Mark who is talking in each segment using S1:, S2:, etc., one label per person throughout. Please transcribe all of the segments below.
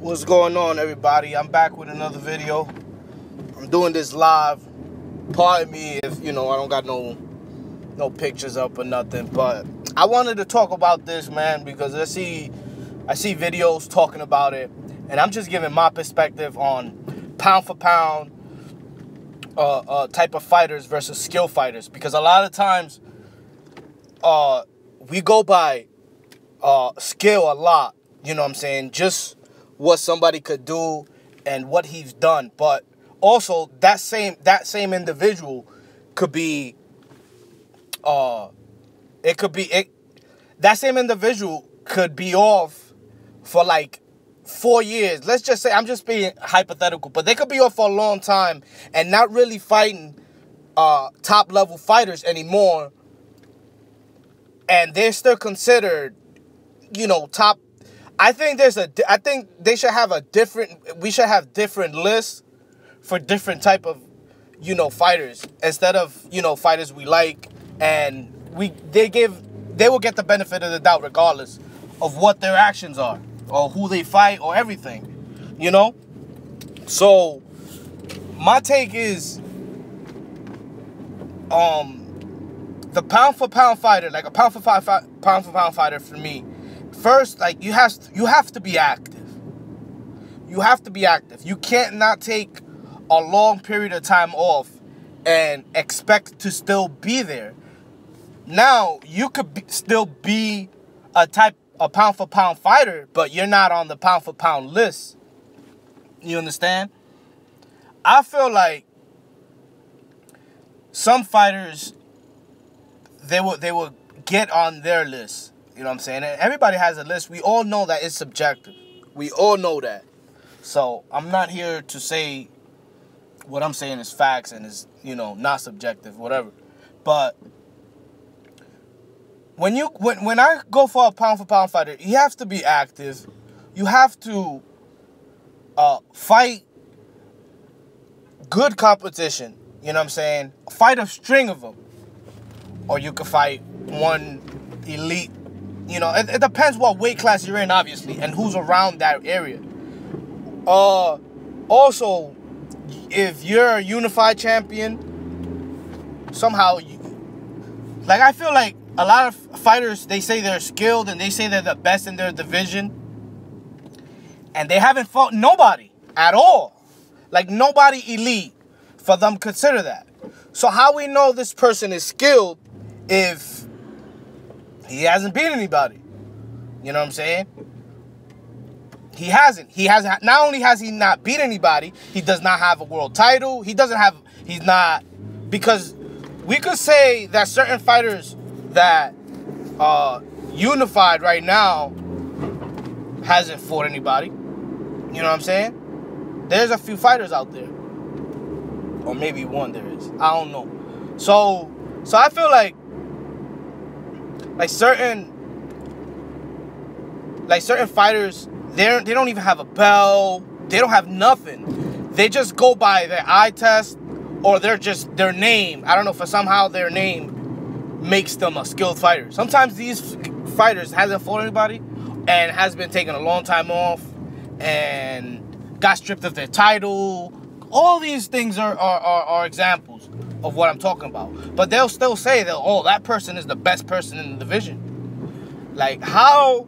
S1: What's going on, everybody? I'm back with another video. I'm doing this live. Pardon me if, I don't got no pictures up or nothing, but I wanted to talk about this, man, because I see videos talking about it, and I'm just giving my perspective on pound for pound type of fighters versus skill fighters, because a lot of times we go by skill a lot, you know what I'm saying? Just what somebody could do and what he's done, but also that same individual could be that same individual could be off for like 4 years. Let's just say, I'm just being hypothetical, but they could be off for a long time and not really fighting top level fighters anymore, and they're still considered, top. I think they should have we should have different lists for different type of, fighters, instead of, fighters we like, and they will get the benefit of the doubt regardless of what their actions are or who they fight or everything, So my take is the pound for pound fighter, like a pound for pound fighter for me. First, like, you have to be active. You have to be active. You can't not take a long period of time off and expect to still be there. Now, you could still be a pound for pound fighter, but you're not on the pound for pound list. You understand? I feel like some fighters, they will get on their list. You know what I'm saying? And everybody has a list. We all know that it's subjective. We all know that. So I'm not here to say what I'm saying is facts and is, not subjective, whatever. But when I go for a pound for pound fighter, you have to be active. You have to fight good competition. You know what I'm saying? Fight a string of them. Or you could fight one elite. It depends what weight class you're in, obviously, and who's around that area. Also, if you're a unified champion, somehow, I feel like a lot of fighters, they say they're skilled and they say they're the best in their division, and they haven't fought nobody at all. Like, nobody elite for them to consider that. So how we know this person is skilled if he hasn't beat anybody? You know what I'm saying? He hasn't. Not only has he not beat anybody, he does not have a world title. Because we could say that certain fighters that unified right now hasn't fought anybody. You know what I'm saying? There's a few fighters out there. Or maybe one there is. I don't know. So I feel like certain fighters, they don't even have a bell. They don't have nothing. They just go by their eye test, or they're just their name. I don't know, for somehow their name makes them a skilled fighter. Sometimes these fighters hasn't fought anybody and has been taking a long time off and got stripped of their title. All these things are examples of what I'm talking about. But they'll still say that, oh, that person is the best person in the division. Like, how,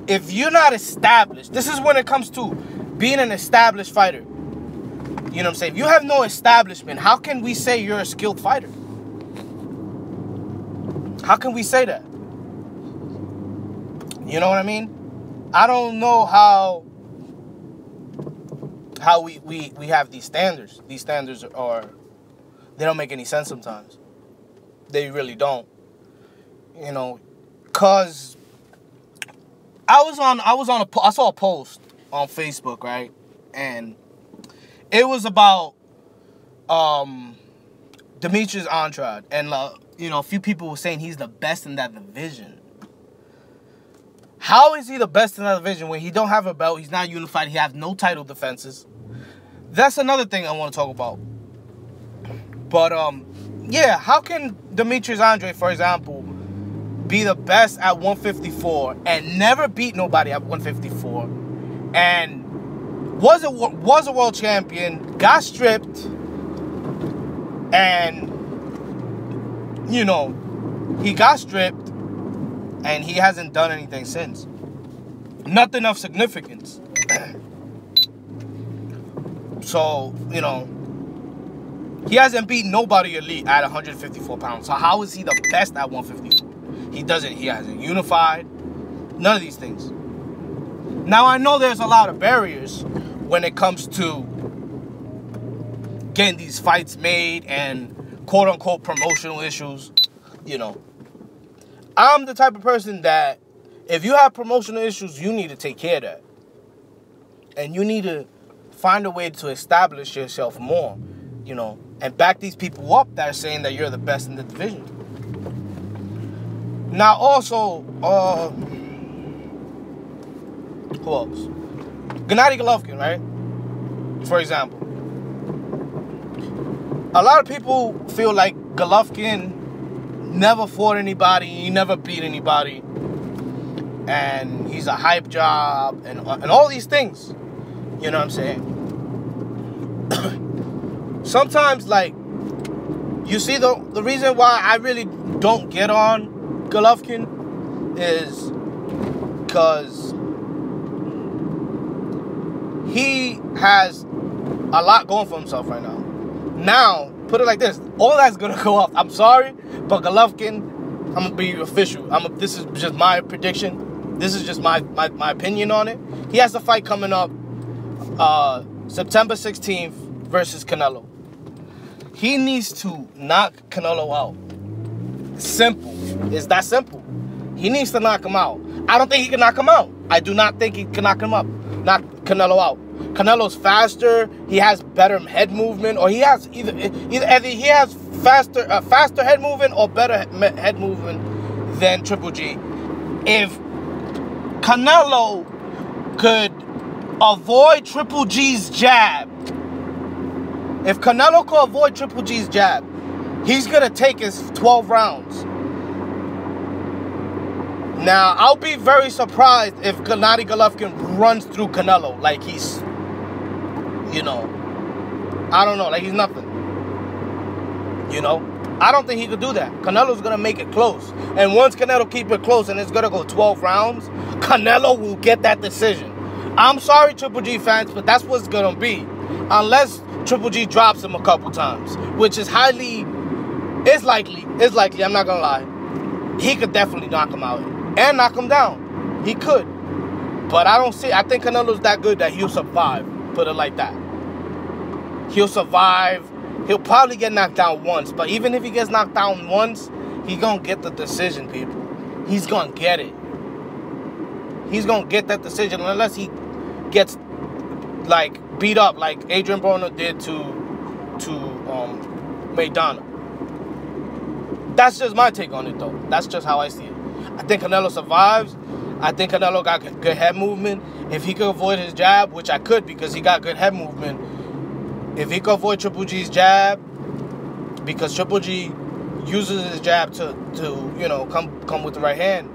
S1: if you're not established, this is when it comes to being an established fighter. You know what I'm saying? If you have no establishment, how can we say you're a skilled fighter? How can we say that? You know what I mean? I don't know how we have these standards. These standards they don't make any sense sometimes. They really don't. Cause I saw a post on Facebook, right? And it was about Demetrius Andrade, and a few people were saying he's the best in that division. How is he the best in that division when he don't have a belt? He's not unified. He has no title defenses. That's another thing I want to talk about. But yeah, how can Demetrius Andrade, for example, be the best at 154 and never beat nobody at 154, and was a world champion, got stripped, and you know, he got stripped, and he hasn't done anything since. Nothing of significance. So, you know, he hasn't beat nobody elite at 154 pounds. So how is he the best at 154? He hasn't unified. None of these things. Now, I know there's a lot of barriers when it comes to getting these fights made and quote-unquote promotional issues. You know, I'm the type of person that if you have promotional issues, you need to take care of that. And you need to find a way to establish yourself more, you know, and back these people up that are saying that you're the best in the division. Now, also, who else? Gennady Golovkin, right? For example. A lot of people feel like Golovkin never fought anybody, he never beat anybody, and he's a hype job, and all these things. You know what I'm saying? Sometimes, like, you see, the reason why I really don't get on Golovkin is because he has a lot going for himself right now. Now, put it like this, all that's gonna go up. I'm sorry, but Golovkin, I'm gonna be official. This is just my prediction. This is just my opinion on it. He has a fight coming up September 16th versus Canelo. He needs to knock Canelo out. Simple. It's that simple. He needs to knock him out. I don't think he can knock him out. I do not think he can knock him up. Knock Canelo out. Canelo's faster. He has better head movement, or he has either he has faster head movement or better head movement than Triple G. If Canelo could avoid Triple G's jab, if Canelo could avoid Triple G's jab, he's gonna take his 12 rounds. Now, I'll be very surprised if Gennady Golovkin runs through Canelo like he's, you know, I don't know, like he's nothing. You know? I don't think he could do that. Canelo's going to make it close. And once Canelo keep it close and it's going to go 12 rounds, Canelo will get that decision. I'm sorry, Triple G fans, but that's what's going to be. Unless Triple G drops him a couple times, which is it's likely, I'm not going to lie. He could definitely knock him out and knock him down. He could. But I think Canelo's that good that he'll survive. Put it like that. He'll survive. He'll probably get knocked down once. But even if he gets knocked down once, he's going to get the decision, people. He's going to get it. He's going to get that decision unless he gets, like, beat up like Adrian Broner did to Maidana. That's just my take on it, though. That's just how I see it. I think Canelo survives. I think Canelo got good head movement. If he could avoid his jab, which I could because he got good head movement. If he could avoid Triple G's jab, because Triple G uses his jab to you know, come with the right hand.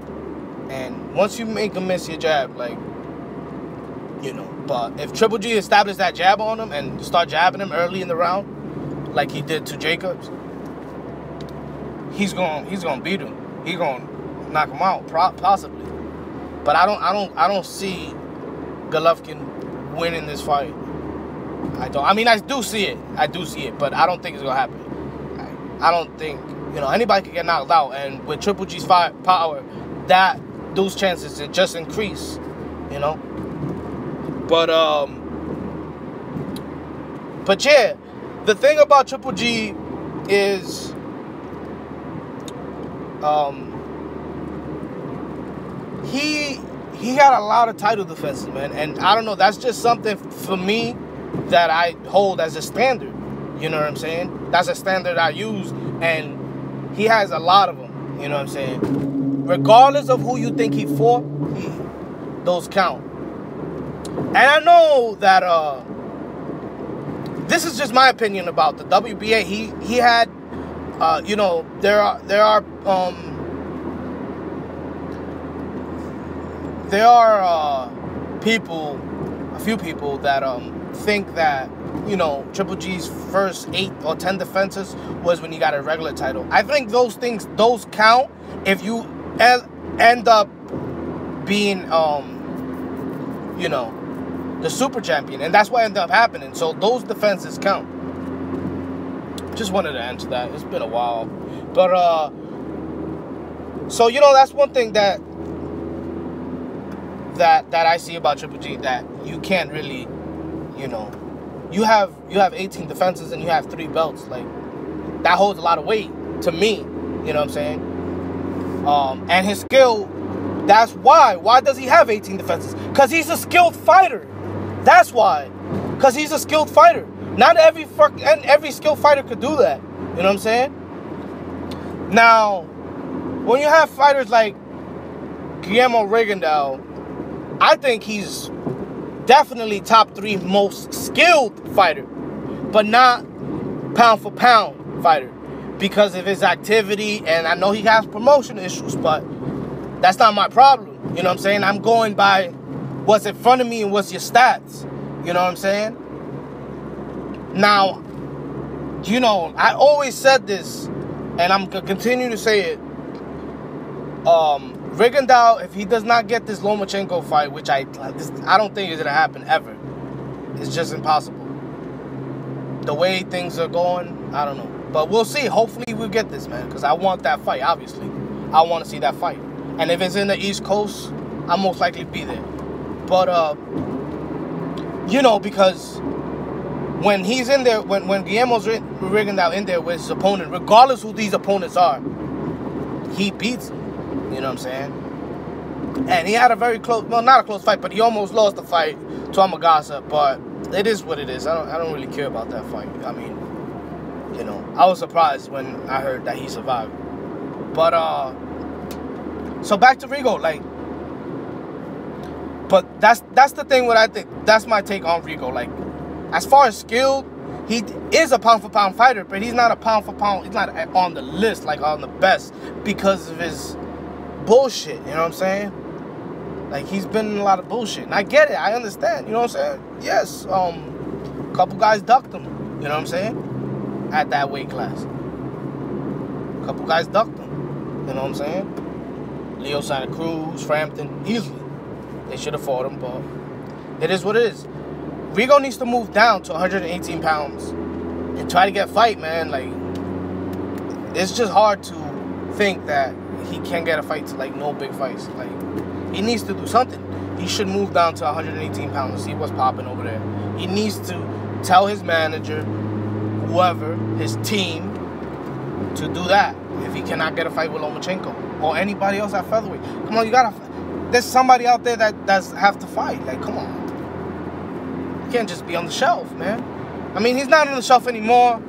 S1: And once you make him miss your jab, like, you know. But if Triple G established that jab on him and start jabbing him early in the round, like he did to Jacobs, he's gonna beat him. He's gonna knock him out, possibly. But I don't see Golovkin winning this fight. I do see it, but I don't think it's gonna happen. I don't think, you know, anybody can get knocked out, and with Triple G's power, those chances just increase, you know. But yeah, the thing about Triple G is he had a lot of title defenses, man, and I don't know, that's just something for me that I hold as a standard. You know what I'm saying? That's a standard I use, and he has a lot of them. You know what I'm saying? Regardless of who you think he fought, those count. And I know that this is just my opinion about the WBA. He had you know, there are people, a few people that think that, you know, Triple G's first 8 or 10 defenses was when he got a regular title. I think those count if you end up being, you know, the super champion. And that's what ended up happening. So those defenses count. Just wanted to answer that. It's been a while. But, so, you know, that's one thing that I see about Triple G, that you can't really, you know, you have 18 defenses and you have 3 belts. Like, that holds a lot of weight to me. You know what I'm saying? And his skill, that's why. Why does he have 18 defenses? Because he's a skilled fighter. That's why. Because he's a skilled fighter. Not every skilled fighter could do that. You know what I'm saying? Now, when you have fighters like Guillermo Rigondeaux, I think he's definitely top 3 most skilled fighter, but not pound for pound fighter because of his activity. And I know he has promotion issues, but that's not my problem. You know what I'm saying? I'm going by what's in front of me and what's your stats. You know what I'm saying? Now, you know, I always said this, and I'm going to continue to say it. Rigondeaux, if he does not get this Lomachenko fight, which I don't think is going to happen ever. It's just impossible. The way things are going, I don't know. But we'll see. Hopefully we'll get this, man, because I want that fight, obviously. I want to see that fight. And if it's in the East Coast, I'll most likely be there. But, you know, because when he's in there, when Guillermo's Rigondeaux in there with his opponent, regardless who these opponents are, he beats them. You know what I'm saying? And he had a very close, well, not a close fight, but he almost lost the fight to Amagasa. But it is what it is. I don't really care about that fight. I mean, you know, I was surprised when I heard that he survived. But, so back to Rigo, like, but that's the thing what I think, that's my take on Rigo. Like, as far as skilled, he is a pound for pound fighter, but he's not a pound for pound, he's not on the list, like on the best, because of his bullshit, you know what I'm saying? Like, he's been in a lot of bullshit, and I get it, I understand, you know what I'm saying? Yes, a couple guys ducked him, you know what I'm saying? At that weight class. A couple guys ducked him, you know what I'm saying? Leo Santa Cruz, Frampton, easily. They should have fought him, but it is what it is. Rigo needs to move down to 118 pounds and try to get fight, man. Like, it's just hard to think that he can't get a fight to, like, no big fights. Like, he needs to do something. He should move down to 118 pounds and see what's popping over there. He needs to tell his manager, whoever, his team, to do that if he cannot get a fight with Lomachenko or anybody else at featherweight. Come on, you gotta. There's somebody out there that have to fight. Like, come on. You can't just be on the shelf, man. I mean, he's not on the shelf anymore.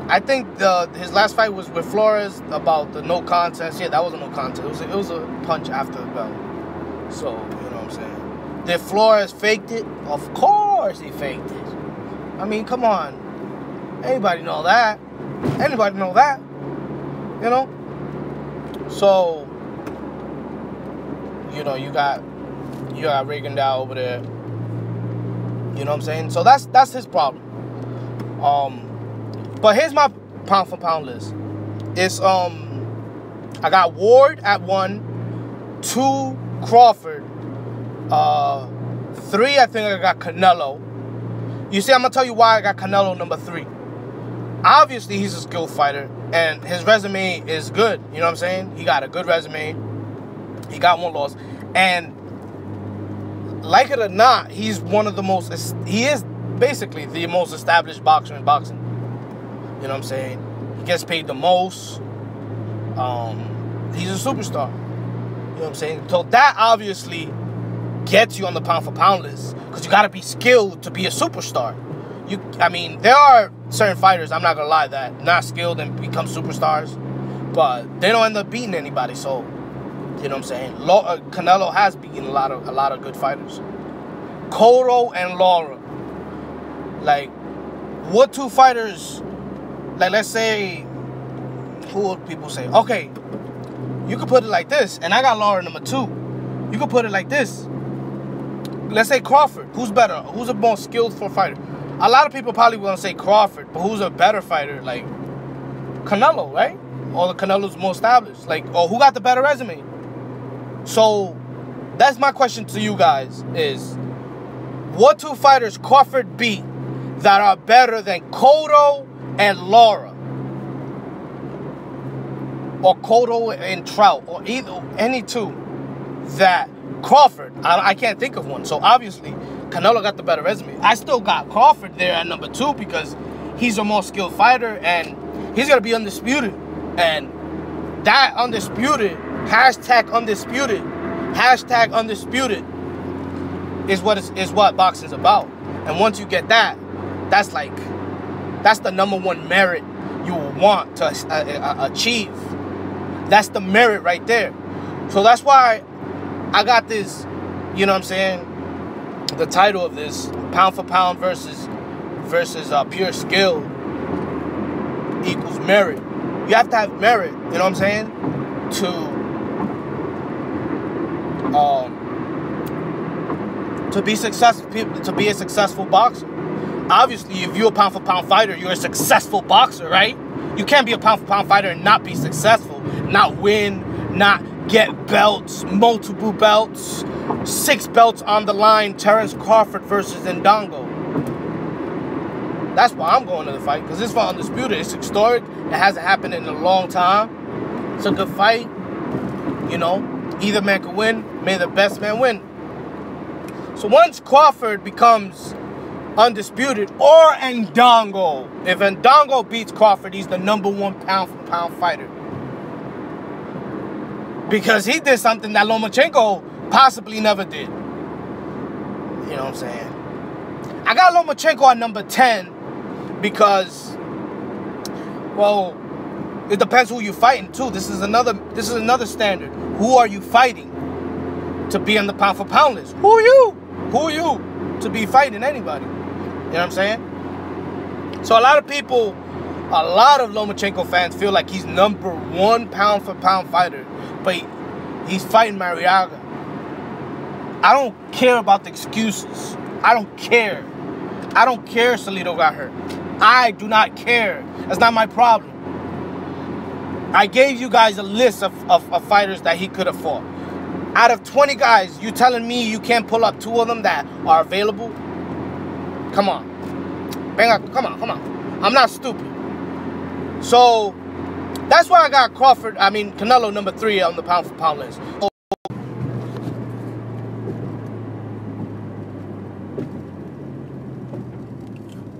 S1: I think his last fight was with Flores about the no contest. Yeah, that was a no contest. It was a punch after the bell. So, you know what I'm saying? Did Flores faked it? Of course he faked it. I mean, come on. Anybody know that? Anybody know that? You know? So, you know, you got Rigondeaux over there. You know what I'm saying? So that's his problem. But here's my pound for pound list. It's I got Ward at 1, 2 Crawford, 3 I think I got Canelo. You see, I'm gonna tell you why I got Canelo number 3. Obviously, he's a skilled fighter, and his resume is good. You know what I'm saying? He got a good resume. He got 1 loss. And like it or not, he's one of the most, he is basically the most established boxer in boxing. You know what I'm saying? He gets paid the most. He's a superstar. You know what I'm saying? So that obviously gets you on the pound for pound list, because you got to be skilled to be a superstar. I mean, there are certain fighters, I'm not gonna lie, that not skilled and become superstars, but they don't end up beating anybody. So, you know what I'm saying? Canelo has beaten a lot of good fighters. Cotto and Lara, like, what 2 fighters? Like, let's say, who would people say? Okay, you could put it like this, and I got Lara number 2. You could put it like this. let's say Crawford. Who's better? Who's a more skillful fighter? A lot of people probably want to say Crawford, but who's a better fighter? Like Canelo, right? Or the Canelo's more established. Like, or who got the better resume? So that's my question to you guys is, what two fighters Crawford beat that are better than Cotto and Lara? Or Cotto and Trout, or any two that Crawford, I can't think of one. So obviously, Canelo got the better resume. I still got Crawford there at number 2 because he's a more skilled fighter and he's going to be undisputed. And that undisputed, hashtag undisputed is what boxing's about. And once you get that, that's the number one merit you will want to achieve. That's the merit right there. So that's why I got this, you know what I'm saying, the title of this, pound for pound versus pure skill equals merit. You have to have merit, you know what I'm saying, to be successful, to be a successful boxer. Obviously, if you're a pound for pound fighter, you're a successful boxer, right? You can't be a pound for pound fighter and not be successful, not win, not get belts, multiple belts, 6 belts on the line, Terence Crawford versus Ndongo. That's why I'm going to the fight, because it's for undisputed. It's historic. It hasn't happened in a long time. It's a good fight. You know, either man can win. May the best man win. So once Crawford becomes undisputed, or Ndongo, if Ndongo beats Crawford, he's the number 1 pound for pound fighter. Because he did something that Lomachenko possibly never did. You know what I'm saying? I got Lomachenko at number 10 because, well, it depends who you're fighting too. This is another standard. Who are you fighting to be on the pound for pound list? Who are you? Who are you to be fighting anybody? You know what I'm saying? So a lot of Lomachenko fans feel like he's number 1 pound for pound fighter, but he's fighting Marriaga. I don't care about the excuses. I don't care. I don't care Salido got hurt. I do not care. That's not my problem. I gave you guys a list of fighters that he could have fought. Out of 20 guys, you telling me you can't pull up 2 of them that are available? Come on. Come on. I'm not stupid. So, that's why I got Canelo number 3 on the pound for pound list.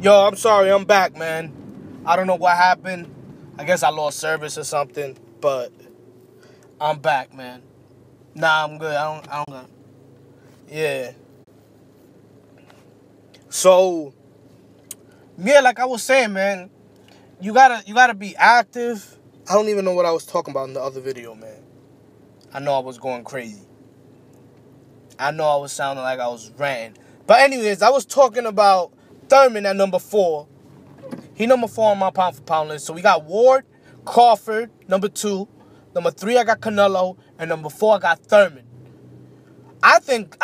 S1: Yo, I'm sorry, I'm back, man. I don't know what happened. I guess I lost service or something, but I'm back, man. Nah, I'm good. I don't got. Yeah. So, yeah, like I was saying, man, you gotta be active. I don't even know what I was talking about in the other video, man. I know I was going crazy. I know I was sounding like I was ranting. But anyways, I was talking about Thurman at number 4. He number 4 on my pound for pound list. So we got Ward, Crawford, number 2. Number 3, I got Canelo. And number 4, I got Thurman. I think,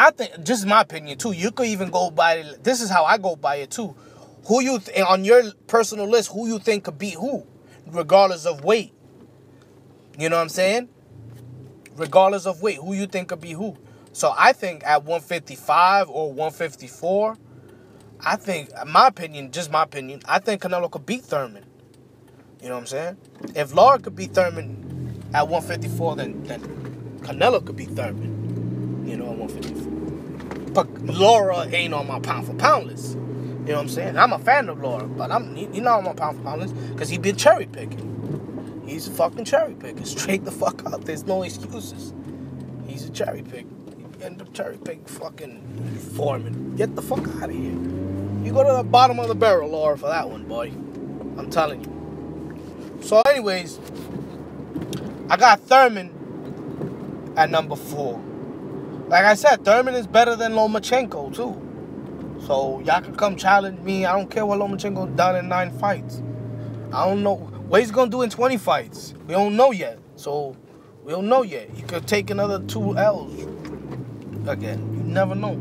S1: just my opinion, too, you could even go by, this is how I go by it, too. Who you, on your personal list, who you think could beat who, regardless of weight. You know what I'm saying? Regardless of weight, who you think could be who. So I think at 155 or 154, I think, my opinion, just my opinion, I think Canelo could beat Thurman. You know what I'm saying? If Lara could beat Thurman at 154, then Canelo could beat Thurman. You know, at 154. But Lara ain't on my pound for pound list. You know what I'm saying? I'm a fan of Lara, but he's not on my pound for pound list because he been cherry picking. He's a fucking cherry picker. Straight the fuck up. There's no excuses. He's a cherry pick. He end up cherry pick fucking Foreman. Get the fuck out of here. You go to the bottom of the barrel, Lara, for that one, boy. I'm telling you. So, anyways, I got Thurman at number 4. Like I said, Thurman is better than Lomachenko, too. So, y'all can come challenge me. I don't care what Lomachenko done in 9 fights. I don't know what he's going to do in 20 fights. We don't know yet. So, we don't know yet. He could take another 2 L's again. You never know.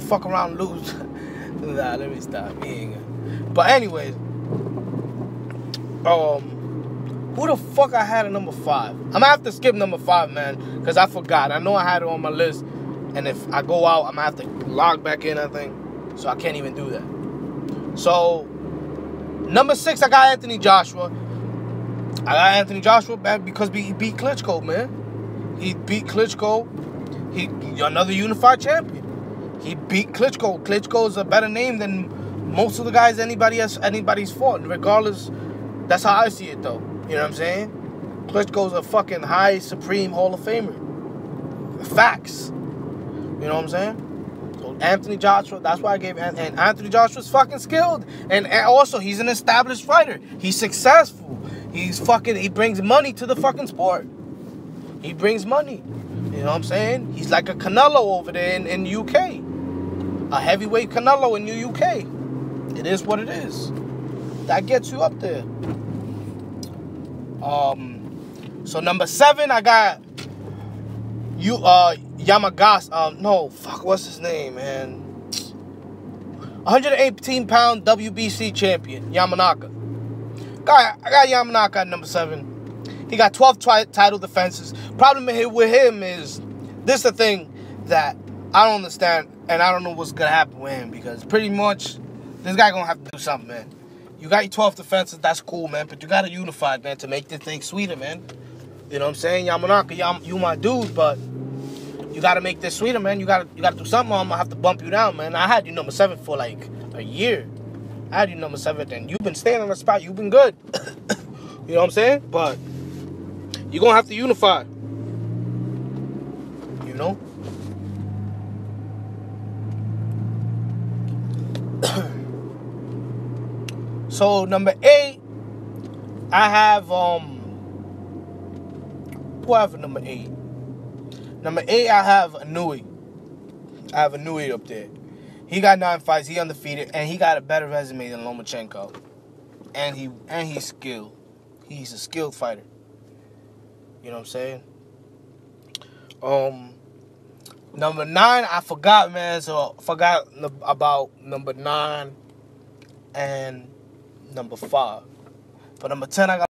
S1: You fuck around and lose. Nah, let me stop. But anyways, who the fuck I had at number 5? I'm gonna have to skip number 5, man, because I forgot. I know I had it on my list, and if I go out, I'm gonna have to log back in, I think. So I can't even do that. So, number 6, I got Anthony Joshua. I got Anthony Joshua, man, because he beat Klitschko, man. He beat Klitschko. He another unified champion. He beat Klitschko. Klitschko's a better name than most of the guys anybody's fought. Regardless, that's how I see it, though. You know what I'm saying? Klitschko's a fucking high, supreme Hall of Famer. Facts. You know what I'm saying? So Anthony Joshua, that's why I gave and Anthony Joshua's fucking skilled. And also, he's an established fighter. He's successful. He brings money to the fucking sport. He brings money. You know what I'm saying? He's like a Canelo over there in the UK. A heavyweight Canelo in the UK. It is what it is. That gets you up there. So number 7, I got Yamagasa. What's his name, man? 118-pound WBC champion, Yamanaka. I got Yamanaka at number 7. He got 12 title defenses. Problem with him is, this is the thing that I don't understand, and I don't know what's gonna happen with him, because pretty much this guy gonna have to do something, man. You got your 12 defenses, that's cool, man, but you gotta unify, man, to make this thing sweeter, man. You know what I'm saying? Yamanaka, you my dude, but you gotta make this sweeter, man. You gotta do something, or I'm gonna have to bump you down, man. I had you number 7 for like a year. I had you number 7, and you've been staying on the spot. You've been good. You know what I'm saying? But you're gonna have to unify. You know? So number 8, I have who I have at number 8? Number 8, I have Inouye. I have Inouye up there. He got 9 fights. He undefeated, and he got a better resume than Lomachenko. And he's skilled. He's a skilled fighter. You know what I'm saying? Number 9, I forgot, man. So I forgot about number 9 and number 5. For number 10, I got